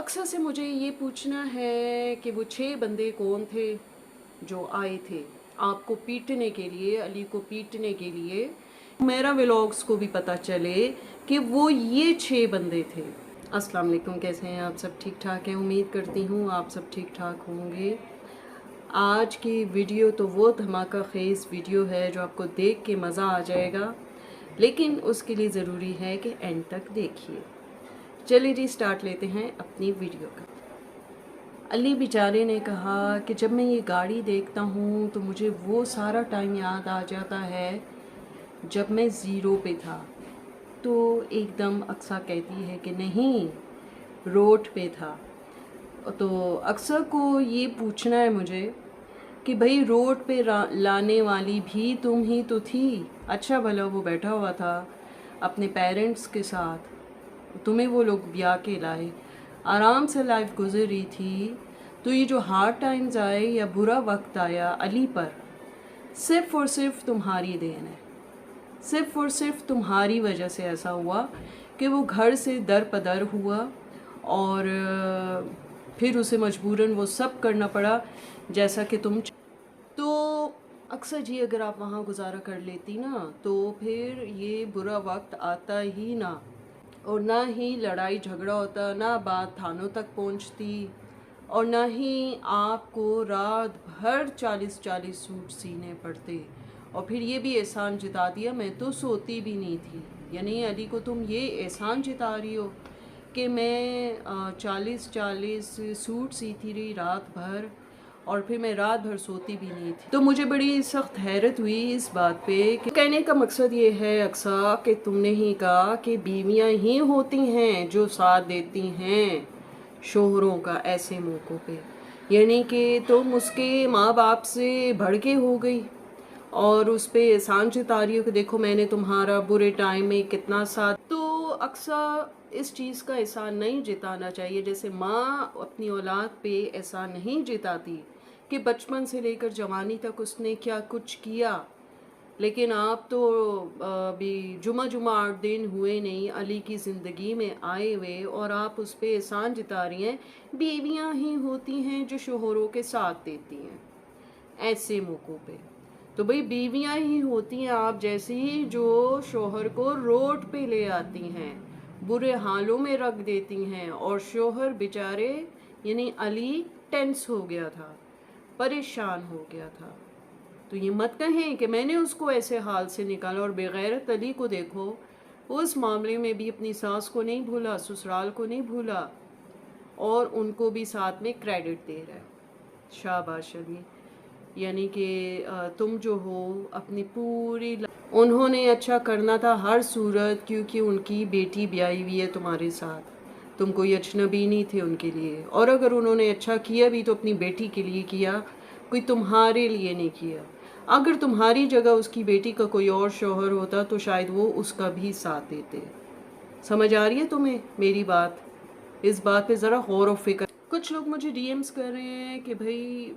अक्सर से मुझे ये पूछना है कि वो 6 बंदे कौन थे जो आए थे आपको पीटने के लिए, अली को पीटने के लिए। मेरा व्लॉग्स को भी पता चले कि वो ये 6 बंदे थे। अस्सलाम वालेकुम, कैसे हैं आप सब? ठीक ठाक हैं? उम्मीद करती हूँ आप सब ठीक ठाक होंगे। आज की वीडियो तो वो धमाका खेज़ वीडियो है जो आपको देख के मज़ा आ जाएगा, लेकिन उसके लिए ज़रूरी है कि एंड तक देखिए। चलिए जी, स्टार्ट लेते हैं अपनी वीडियो का। अली बेचारे ने कहा कि जब मैं ये गाड़ी देखता हूँ तो मुझे वो सारा टाइम याद आ जाता है जब मैं ज़ीरो पे था। तो एकदम अक्सा कहती है कि नहीं, रोड पे था। तो अक्सर को ये पूछना है मुझे कि भाई रोड पे लाने वाली भी तुम ही तो थी। अच्छा भला वो बैठा हुआ था अपने पेरेंट्स के साथ, तुम्हें वो लोग ब्याह के लाए, आराम से लाइफ गुजर रही थी। तो ये जो हार्ड टाइम्स आए या बुरा वक्त आया अली पर, सिर्फ और सिर्फ तुम्हारी देन है। सिर्फ और सिर्फ तुम्हारी वजह से ऐसा हुआ कि वो घर से दर पदर हुआ और फिर उसे मजबूरन वो सब करना पड़ा जैसा कि तुम। तो अक्सर जी अगर आप वहाँ गुजारा कर लेती ना तो फिर ये बुरा वक्त आता ही ना, और ना ही लड़ाई झगड़ा होता, ना बात थानों तक पहुँचती, और ना ही आपको रात भर 40-40 सूट सीने पड़ते। और फिर ये भी एहसान जिता दिया, मैं तो सोती भी नहीं थी। यानी अली को तुम ये एहसान जिता रही हो कि मैं 40-40 सूट सीती रही रात भर, और फिर मैं रात भर सोती भी नहीं थी। तो मुझे बड़ी सख्त हैरत हुई इस बात पे कि कहने का मकसद ये है अक्सा कि तुमने ही कहा कि बीवियां ही होती हैं जो साथ देती हैं शोहरों का ऐसे मौक़ों पे। यानी कि तुम उसके माँ बाप से भड़के हो गई और उस पे एहसान जता रही हो कि देखो मैंने तुम्हारा बुरे टाइम में कितना साथ। तो अक्सर इस चीज़ का एहसान नहीं जिताना चाहिए। जैसे माँ अपनी औलाद पे एहसान नहीं जिताती कि बचपन से लेकर जवानी तक उसने क्या कुछ किया, लेकिन आप तो अभी जुमा 8 दिन हुए नहीं अली की ज़िंदगी में आए हुए, और आप उस पे एहसान जिता रही हैं। बीवियाँ ही होती हैं जो शोहरों के साथ देती हैं ऐसे मौक़ों पे। तो भाई बीवियाँ ही होती हैं आप जैसी जो शोहर को रोड पे ले आती हैं, बुरे हालों में रख देती हैं। और शोहर बेचारे यानी अली टेंस हो गया था, परेशान हो गया था। तो ये मत कहें कि मैंने उसको ऐसे हाल से निकाला। और बेगैरत अली को देखो, उस मामले में भी अपनी सास को नहीं भूला, ससुराल को नहीं भूला, और उनको भी साथ में क्रेडिट दे रहा है। शाबाश अली। यानी कि तुम जो हो अपनी पूरी उन्होंने अच्छा करना था हर सूरत, क्योंकि उनकी बेटी ब्याही हुई है तुम्हारे साथ, तुम कोई अजनबी नहीं थे उनके लिए। और अगर उन्होंने अच्छा किया भी तो अपनी बेटी के लिए किया, कोई तुम्हारे लिए नहीं किया। अगर तुम्हारी जगह उसकी बेटी का कोई और शौहर होता तो शायद वो उसका भी साथ देते। समझ आ रही है तुम्हें मेरी बात? इस बात पे ज़रा गौर व फिक्र। कुछ लोग मुझे डीएम्स कर रहे हैं कि भाई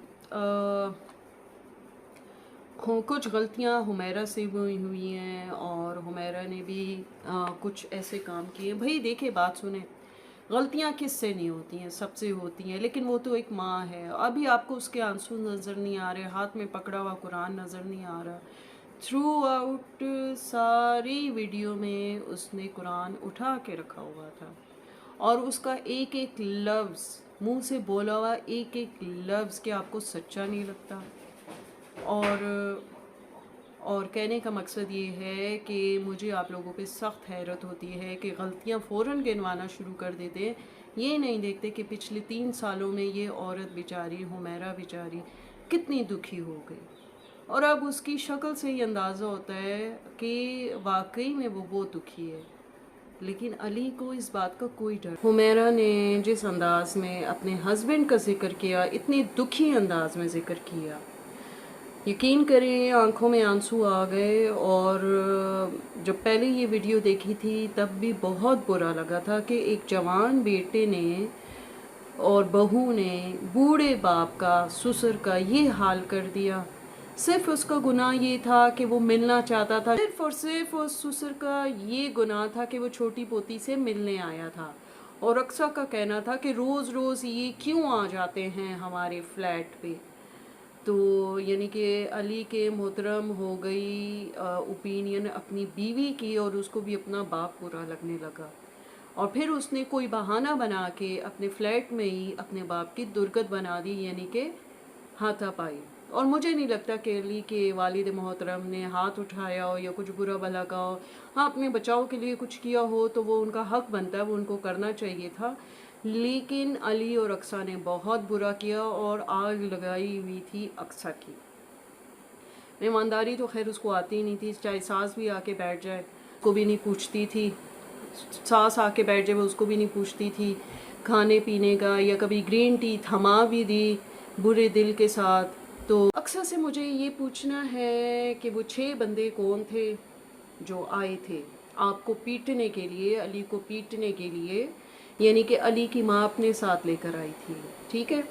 कुछ गलतियां हुमैरा से हुई हैं और हुमैरा ने भी कुछ ऐसे काम किए। भाई देखिए, बात सुने, गलतियां किससे नहीं होती हैं, सबसे होती हैं। लेकिन वो तो एक माँ है। अभी आपको उसके आंसू नज़र नहीं आ रहे, हाथ में पकड़ा हुआ कुरान नज़र नहीं आ रहा। थ्रू आउट सारी वीडियो में उसने कुरान उठा के रखा हुआ था, और उसका एक एक लफ्ज़ मुंह से बोला हुआ, एक एक लफ्ज़ क्या आपको सच्चा नहीं लगता? और कहने का मकसद ये है कि मुझे आप लोगों पे सख्त हैरत होती है कि गलतियां फ़ौरन गिनवाना शुरू कर देते हैं। ये नहीं देखते कि पिछले 3 सालों में ये औरत बेचारी, हुमैरा बेचारी, कितनी दुखी हो गई। और अब उसकी शक्ल से ही अंदाज़ा होता है कि वाकई में वो बहुत दुखी है। लेकिन अली को इस बात का कोई डर। हुमैरा ने जिस अंदाज़ में अपने हस्बैंड का जिक्र किया, इतने दुखी अंदाज में जिक्र किया, यकीन करें आंखों में आंसू आ गए। और जब पहले ये वीडियो देखी थी तब भी बहुत बुरा लगा था कि एक जवान बेटे ने और बहू ने बूढ़े बाप का, ससुर का ये हाल कर दिया। सिर्फ उसका गुनाह ये था कि वो मिलना चाहता था, सिर्फ और सिर्फ उस ससुर का ये गुनाह था कि वो छोटी पोती से मिलने आया था। और अक्सा का कहना था कि रोज़ रोज़ ये क्यों आ जाते हैं हमारे फ्लैट पे। तो यानी कि अली के मोहतरम हो गई ओपिनियन अपनी बीवी की, और उसको भी अपना बाप बुरा लगने लगा, और फिर उसने कोई बहाना बना के अपने फ्लैट में ही अपने बाप की दुर्गत बना दी, यानी कि हाथापाई। और मुझे नहीं लगता कि अली के वालिद मोहतरम ने हाथ उठाया हो या कुछ बुरा भला कहा हो। हाँ, अपने बचाव के लिए कुछ किया हो तो वो उनका हक बनता है, वो उनको करना चाहिए था। लेकिन अली और अक्सा ने बहुत बुरा किया और आग लगाई हुई थी अक्सा की। मेहमानदारी तो खैर उसको आती ही नहीं थी, चाहे सास भी आके बैठ जाए को भी नहीं पूछती थी, सास आके बैठ जाए वो उसको भी नहीं पूछती थी खाने पीने का, या कभी ग्रीन टी थमा भी दी बुरे दिल के साथ। तो अक्सर से मुझे ये पूछना है कि वो 6 बंदे कौन थे जो आए थे आपको पीटने के लिए, अली को पीटने के लिए, यानी कि अली की माँ अपने साथ लेकर आई थी, ठीक है।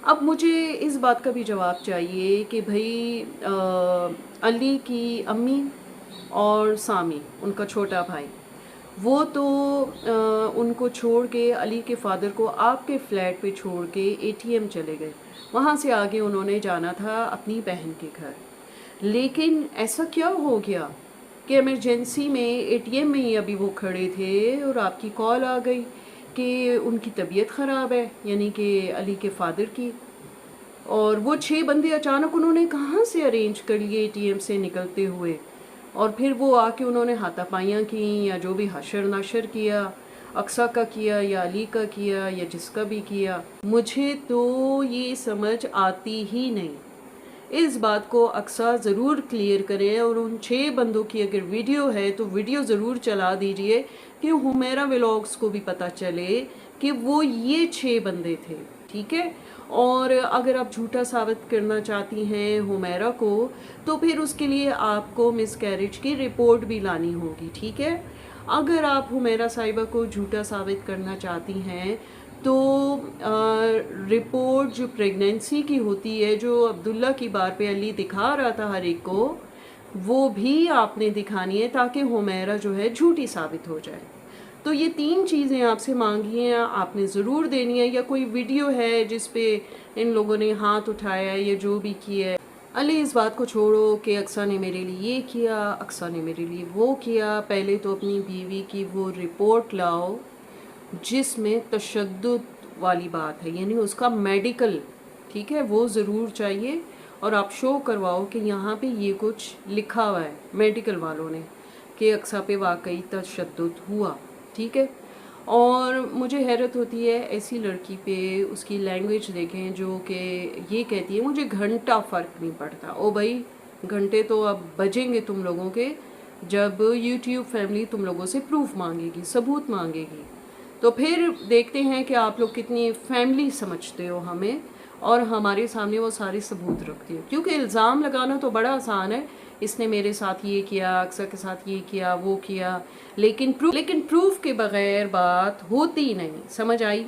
अब मुझे इस बात का भी जवाब चाहिए कि भाई अली की अम्मी और सामी उनका छोटा भाई, वो तो उनको छोड़ के, अली के फादर को आपके फ्लैट पे छोड़ के एटीएम चले गए। वहाँ से आगे उन्होंने जाना था अपनी बहन के घर। लेकिन ऐसा क्या हो गया कि इमरजेंसी में एटीएम में ही अभी वो खड़े थे और आपकी कॉल आ गई कि उनकी तबीयत ख़राब है, यानी कि अली के फादर की। और वो 6 बंदे अचानक उन्होंने कहाँ से अरेंज कर लिए एटीएम से निकलते हुए, और फिर वो आके उन्होंने हाथापाइयाँ की या जो भी हशर नशर किया, अक्सा का किया या अली का किया या जिसका भी किया, मुझे तो ये समझ आती ही नहीं। इस बात को अक्सा ज़रूर क्लियर करें, और उन 6 बंदों की अगर वीडियो है तो वीडियो ज़रूर चला दीजिए कि हुमैरा व्लॉग्स को भी पता चले कि वो ये 6 बंदे थे, ठीक है। और अगर आप झूठा साबित करना चाहती हैं हुमैरा को, तो फिर उसके लिए आपको मिसकैरेज की रिपोर्ट भी लानी होगी, ठीक है। अगर आप हुमैरा साहिबा को झूठा साबित करना चाहती हैं तो रिपोर्ट जो प्रेगनेंसी की होती है, जो अब्दुल्ला की बार पे अली दिखा रहा था हर एक को, वो भी आपने दिखानी है ताकि हुमैरा जो है झूठी साबित हो जाए। तो ये 3 चीज़ें आपसे मांगी हैं, आपने ज़रूर देनी है। या कोई वीडियो है जिस पे इन लोगों ने हाथ उठाया या जो भी किया है। अली, इस बात को छोड़ो कि अक्सा ने मेरे लिए ये किया, अक्सा ने मेरे लिए वो किया। पहले तो अपनी बीवी की वो रिपोर्ट लाओ जिसमें तशद्दुद वाली बात है, यानी उसका मेडिकल, ठीक है, वो ज़रूर चाहिए। और आप शो करवाओ कि यहाँ पे ये कुछ लिखा हुआ है मेडिकल वालों ने कि अक्सा पे वाकई तशद्दुद हुआ, ठीक है। और मुझे हैरत होती है ऐसी लड़की पे, उसकी लैंग्वेज देखें जो कि ये कहती है मुझे घंटा फ़र्क नहीं पड़ता। ओ भाई, घंटे तो अब बजेंगे तुम लोगों के जब यूट्यूब फैमिली तुम लोगों से प्रूफ मांगेगी, सबूत मांगेगी। तो फिर देखते हैं कि आप लोग कितनी फैमिली समझते हो हमें, और हमारे सामने वो सारे सबूत रखती हो। क्योंकि इल्ज़ाम लगाना तो बड़ा आसान है, इसने मेरे साथ ये किया, अक्सर के साथ ये किया, वो किया, लेकिन प्रूफ के बगैर बात होती नहीं। समझ आई?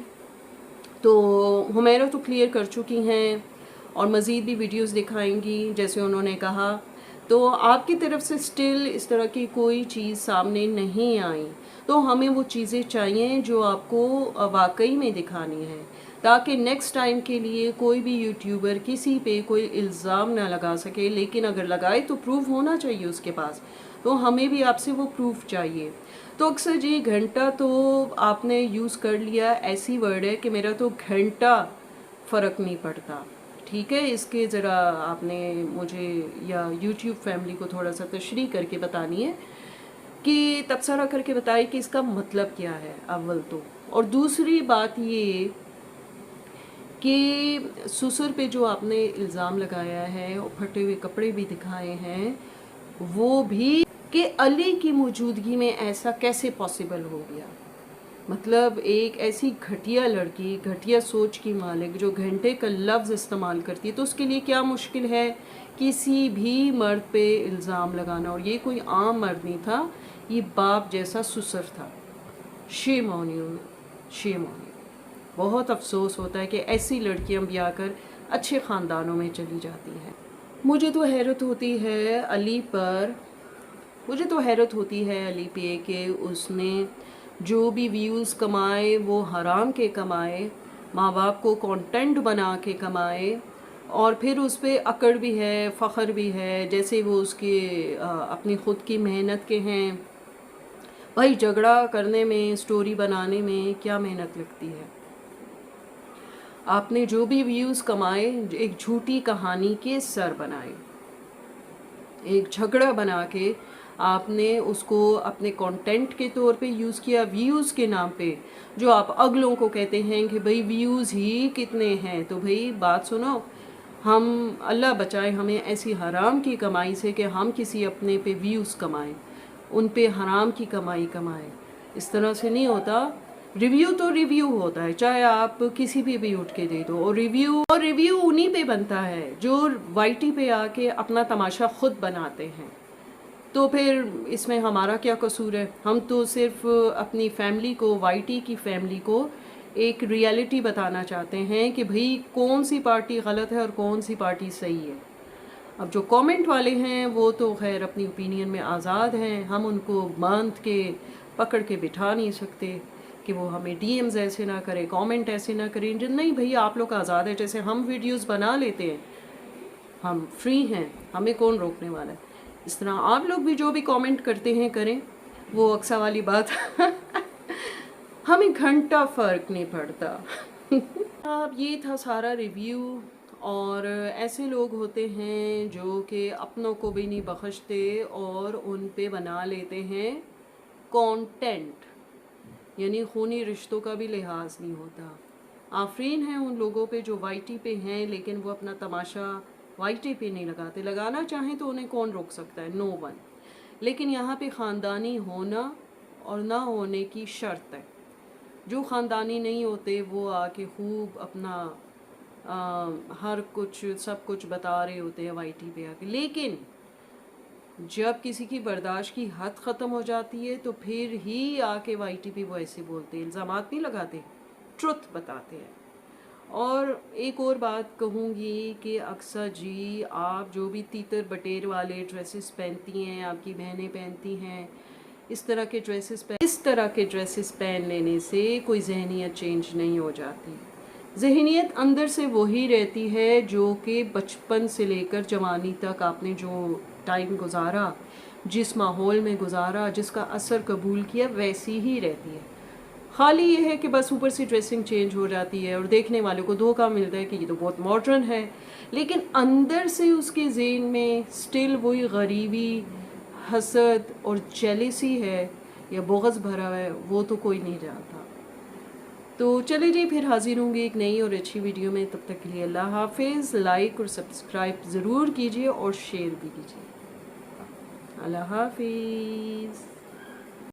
तो हुमैरा तो क्लियर कर चुकी हैं और मज़ीद भी वीडियोस दिखाएंगी जैसे उन्होंने कहा। तो आपकी तरफ से स्टिल इस तरह की कोई चीज़ सामने नहीं आई, तो हमें वो चीज़ें चाहिए जो आपको वाकई में दिखानी है, ताकि नेक्स्ट टाइम के लिए कोई भी यूट्यूबर किसी पे कोई इल्ज़ाम ना लगा सके। लेकिन अगर लगाए तो प्रूफ होना चाहिए उसके पास, तो हमें भी आपसे वो प्रूफ चाहिए। तो अक्सर जी, घंटा तो आपने यूज़ कर लिया, ऐसी वर्ड है कि मेरा तो घंटा फ़र्क नहीं पड़ता, ठीक है। इसके ज़रा आपने मुझे या यूट्यूब फैमिली को थोड़ा सा तशरीह करके बतानी है, कि तबसरा करके बताए कि इसका मतलब क्या है अव्वल तो। और दूसरी बात ये कि ससुर पे जो आपने इल्ज़ाम लगाया है और फटे हुए कपड़े भी दिखाए हैं, वो भी कि अली की मौजूदगी में ऐसा कैसे पॉसिबल हो गया। मतलब एक ऐसी घटिया लड़की, घटिया सोच की मालिक जो घंटे का लफ्ज़ इस्तेमाल करती है, तो उसके लिए क्या मुश्किल है किसी भी मर्द पे इल्ज़ाम लगाना। और ये कोई आम मर्द नहीं था, ये बाप जैसा ससुर था। Shame on you, shame on you. बहुत अफसोस होता है कि ऐसी लड़कियां ब्याह कर अच्छे ख़ानदानों में चली जाती हैं। मुझे तो हैरत होती है अली पे कि उसने جو بھی ویوز کمائے وہ حرام کے کمائے، ماں باپ کو کانٹینٹ بنا کے کمائے، اور پھر اس پہ اکڑ بھی ہے، فخر بھی ہے، جیسے وہ اس کے اپنی خود کی محنت کے ہیں۔ بھائی جھگڑا کرنے میں، سٹوری بنانے میں کیا محنت لگتی ہے؟ آپ نے جو بھی ویوز کمائے ایک جھوٹی کہانی کے سر بنائے، ایک جھگڑا بنا کے آپ نے اس کو اپنے کانٹینٹ کے طور پہ یوز کیا، ویوز کے نام پہ، جو آپ اگلوں کو کہتے ہیں کہ بھئی ویوز ہی کتنے ہیں۔ تو بھئی بات سنو، ہم اللہ بچائے ہمیں ایسی حرام کی کمائی سے کہ ہم کسی اپنے پہ ویوز کمائیں، ان پہ حرام کی کمائی کمائیں۔ اس طرح سے نہیں ہوتا۔ ریویو تو ریویو ہوتا ہے، چاہے آپ کسی پہ بھی اٹھ کے دے دو، اور ریویو انہی پہ بنتا ہے جو وائی ٹی پہ آ کے اپنا تماشا خود بناتے ہیں۔ تو پھر اس میں ہمارا کیا قصور ہے؟ ہم تو صرف اپنی فیملی کو، وائی ٹی کی فیملی کو ایک ریالٹی بتانا چاہتے ہیں کہ بھئی کون سی پارٹی غلط ہے اور کون سی پارٹی صحیح ہے۔ اب جو کامنٹ والے ہیں وہ تو خیر اپنی اوپینین میں آزاد ہیں، ہم ان کو باندھ کے پکڑ کے بٹھا نہیں سکتے کہ وہ ہمیں ڈی ایمز ایسے نہ کرے، کامنٹ ایسے نہ کریں۔ نہیں بھئی آپ لوگ آزاد ہے، جیسے ہم ویڈیوز بنا لیتے ہیں، ہم فری ہیں، ہمیں کون روکنے والا ہے؟ اس طرح آپ لوگ بھی جو بھی کامنٹ کرتے ہیں کریں، وہ اکثر والی بات ہمیں گھنٹہ فرق نہیں پڑتا۔ اب یہ تھا سارا ریویو۔ اور ایسے لوگ ہوتے ہیں جو کہ اپنوں کو بھی نہیں بخشتے اور ان پہ بنا لیتے ہیں کانٹینٹ، یعنی خونی رشتوں کا بھی لحاظ نہیں ہوتا۔ آفرین ہیں ان لوگوں پہ جو وائی ٹی پہ ہیں لیکن وہ اپنا تماشا وائی ٹی پہ نہیں لگاتے، لگانا چاہیں تو انہیں کون روک سکتا ہے؟ نو ون۔ لیکن یہاں پہ خاندانی ہونا اور نہ ہونے کی شرط ہے۔ جو خاندانی نہیں ہوتے وہ آ کے خوب اپنا ہر کچھ سب کچھ بتا رہے ہوتے ہیں وائی ٹی پہ آ کے، لیکن جب کسی کی برداشت کی حد ختم ہو جاتی ہے تو پھر ہی آ کے وائی ٹی پہ وہ ایسے بولتے ہیں، الزامات نہیں لگاتے، ٹروتھ بتاتے ہیں۔ اور ایک اور بات کہوں گی کہ اکثر جی آپ جو بھی تیتر بٹیر والے ڈریسز پہنتی ہیں، آپ کی بہنیں پہنتی ہیں، اس طرح کے ڈریسز پہن لینے سے کوئی ذہنیت چینج نہیں ہو جاتی۔ ذہنیت اندر سے وہی رہتی ہے جو کہ بچپن سے لے کر جوانی تک آپ نے جو ٹائم گزارا، جس ماحول میں گزارا، جس کا اثر قبول کیا، ویسی ہی رہتی ہے۔ خالی یہ ہے کہ بس اوپر سے ڈریسنگ چینج ہو جاتی ہے اور دیکھنے والوں کو دھوکہ ملتا ہے کہ یہ تو بہت ماڈرن ہے، لیکن اندر سے اس کے ذہن میں سٹل وہی غریبی، حسد اور جیلیسی ہے یا بغض بھرا ہے، وہ تو کوئی نہیں جانتا۔ تو چلے جی پھر حاضر ہوں گی ایک نئی اور اچھی ویڈیو میں، تب تک کے لیے اللہ حافظ۔ لائک اور سبسکرائب ضرور کیجیے اور شیئر بھی کیجیے۔ اللہ حافظ۔